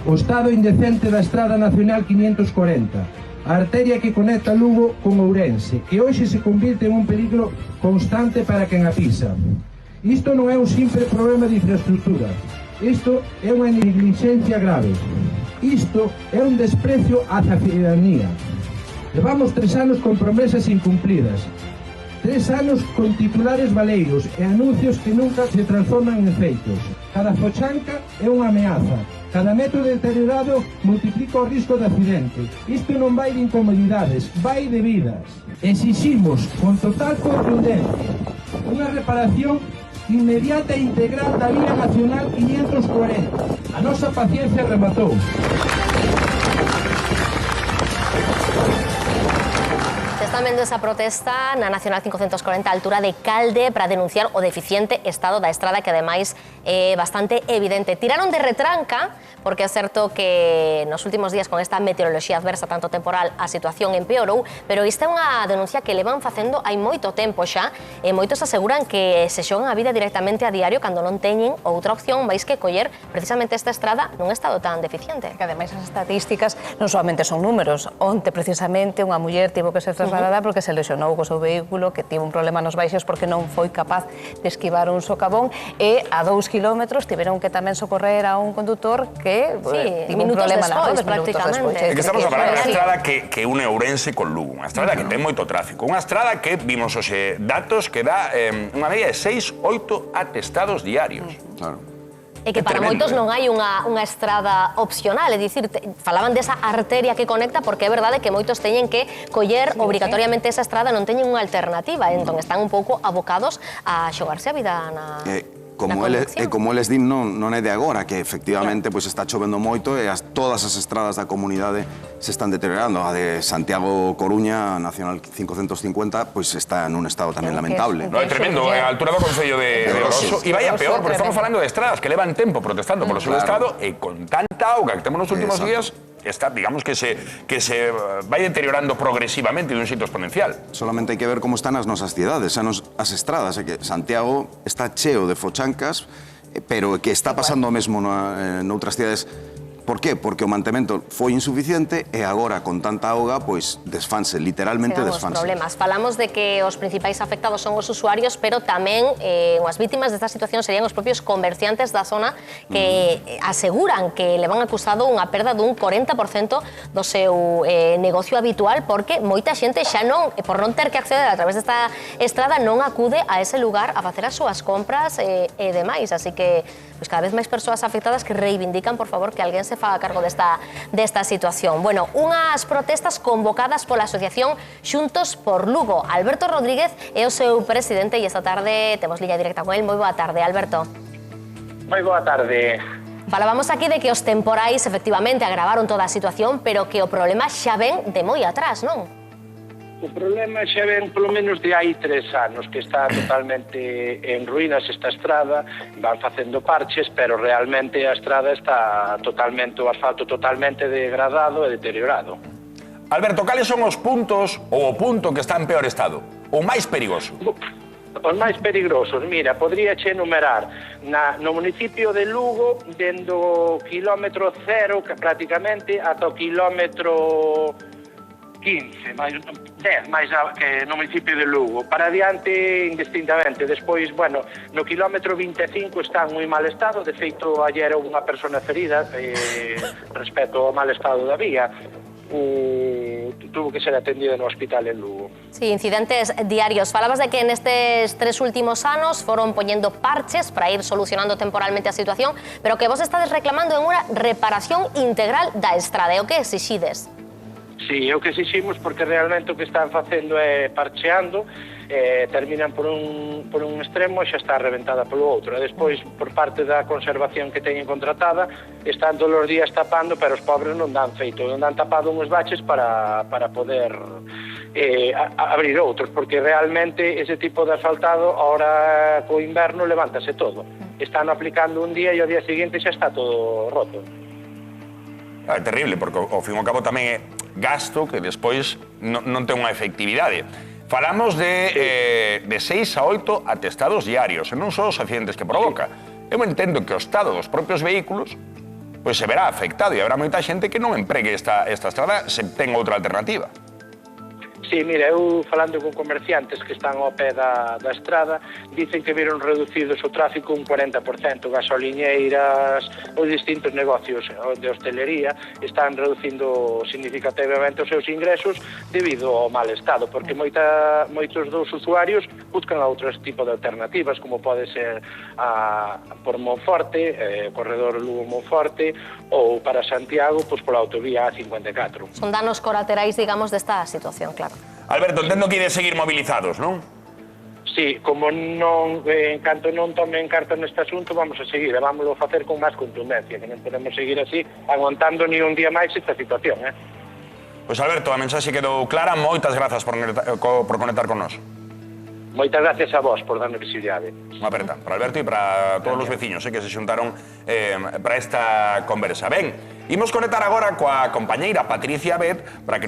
O estado indecente da Estrada Nacional 540, a arteria que conecta Lugo con Ourense, que hoxe se convirte en un peligro constante para quen a pisa. Isto non é un simple problema de infraestructura, isto é unha negligencia grave, isto é un desprecio á ciudadanía. Levamos 3 anos con promesas incumplidas, 3 anos con titulares valeiros e anuncios que nunca se transforman en feitos. Cada fochanca é unha ameaza, cada metro deteriorado multiplica o risco de accidente. Isto non vai de incomodidades, vai de vidas. Exiximos con total contundencia unha reparación inmediata e integral da Vía Nacional 540. A nosa paciencia rematou. Están vendo esa protesta na Nacional 540 a altura de Calde para denunciar o deficiente estado da estrada que ademais é bastante evidente. Tiraron de retranca porque é certo que nos últimos días con esta meteoroloxía adversa tanto temporal a situación empeorou, pero esta é unha denuncia que levan facendo hai moito tempo xa e moitos aseguran que se xogan a vida directamente a diario cando non teñen outra opción máis que coller precisamente esta estrada nun estado tan deficiente. Que ademais as estatísticas non solamente son números. Onte precisamente unha muller tivo que ser trasladada porque se lesionou co seu vehículo, que tivo un problema nos baixos porque non foi capaz de esquivar un socavón e a 2 kilómetros tiveron que tamén socorrer a un condutor que tivo un problema na roda prácticamente. É que estamos a falar da estrada que une Ourense con Lugo, unha estrada que ten moito tráfico, unha estrada que vimos hoxe datos que dá unha media de 6-8 atestados diarios. Claro. E que para moitos non hai unha estrada opcional, é dicir, falaban desa arteria que conecta porque é verdade que moitos teñen que coller obrigatoriamente esa estrada, non teñen unha alternativa, entón están un pouco abocados a xogarse a vida na... Como eles din, non é de agora, que efectivamente está chovendo moito e todas as estradas da comunidade se están deteriorando. A de Santiago-Coruña, Nacional 550, está nun estado tamén lamentable. É tremendo, a altura do Concello de Oroso, e vai a peor, porque estamos falando de estradas que levan tempo protestando polo seu estado e con tanta auga que temos nos últimos días, digamos que se vai deteriorando progresivamente dun xeito exponencial. Solamente hai que ver como están as nosas cidades, as estradas, que Santiago está cheo de fochancas, pero que está pasando o mesmo noutras cidades. Por qué? Porque o mantemento foi insuficiente e agora, con tanta auga, desfanse, literalmente desfanse. Problemas. Falamos de que os principais afectados son os usuarios, pero tamén as vítimas desta situación serían os propios comerciantes da zona que aseguran que le van acusado unha perda dun 40% do seu negocio habitual porque moita xente xa non, por non ter que acceder a través desta estrada, non acude a ese lugar a facer as súas compras e demais. Así que cada vez máis persoas afectadas que reivindican, por favor, que alguén se faga cargo desta situación. Bueno, unhas protestas convocadas pola asociación Xuntos por Lugo. Alberto Rodríguez é o seu presidente e esta tarde temos liña directa con el. Moi boa tarde, Alberto. Moi boa tarde. Falábamos aquí de que os temporais efectivamente agravaron toda a situación, pero que o problema xa ven de moi atrás, non? O problema xa ven polo menos de hai 3 anos que está totalmente en ruínas esta estrada, van facendo parches, pero realmente a estrada está totalmente, o asfalto totalmente degradado e deteriorado. Alberto, cales son os puntos ou o punto que está en peor estado? O máis perigoso? Os máis peligrosos, mira, podría che enumerar no municipio de Lugo, dende o kilómetro 0, que prácticamente, ata o kilómetro 15, 10 máis que no municipio de Lugo. Para adiante, indistintamente. Despois, no kilómetro 25 está en moi mal estado. De feito, ayer houve unha persona ferida respecto ao mal estado da vía. Tuvo que ser atendida no hospital en Lugo. Sí, incidentes diarios. Falabas de que nestes 3 últimos anos foron poñendo parches para ir solucionando temporalmente a situación, pero que vos estades reclamando en unha reparación integral da estrada. E o que exixides? Sí, é o que exiximos porque realmente o que están facendo é parcheando, terminan por un extremo e xa está reventada polo outro. E despois, por parte da conservación que teñen contratada, están todos os días tapando, pero os pobres non dan feito, non dan tapado uns baches para poder abrir outros, porque realmente ese tipo de asfaltado, ahora co inverno, levántase todo. Están aplicando un día e ao día seguinte xa está todo roto. É terrible, porque ao fin e ao cabo tamén é gasto que despois non ten unha efectividade. Falamos de 6 a 8 atestados diarios, e non só os accidentes que provoca. Eu entendo que o estado dos propios vehículos pois se verá afectado e habrá moita xente que non empregue esta estrada se ten outra alternativa. Sí, mira, eu falando con comerciantes que están ao pé da estrada, dicen que viron reducidos o tráfico un 40%, gasoliñeiras, os distintos negocios de hostelería están reducindo significativamente os seus ingresos debido ao mal estado, porque moitos dos usuarios buscan outros tipos de alternativas, como pode ser por Monforte, corredor Lugo-Monforte, ou para Santiago, pois pola autovía A54. Son danos colaterais, digamos, desta situación, claro. Alberto, entendo que ides seguir movilizados, non? Sí, como non, en canto non tomen carta neste asunto, vamos a seguir, e vámoslo facer con máis contundencia, que non podemos seguir así, aguantando ni un día máis esta situación, Pois Alberto, a mensaxe quedou clara, moitas grazas por conectar con nós. Moitas gracias a vos por darme visibilidade. Unha aperta para Alberto e para todos os veciños que se xuntaron para esta conversa. Ben, imos conectar agora coa compañeira Patricia Bet para que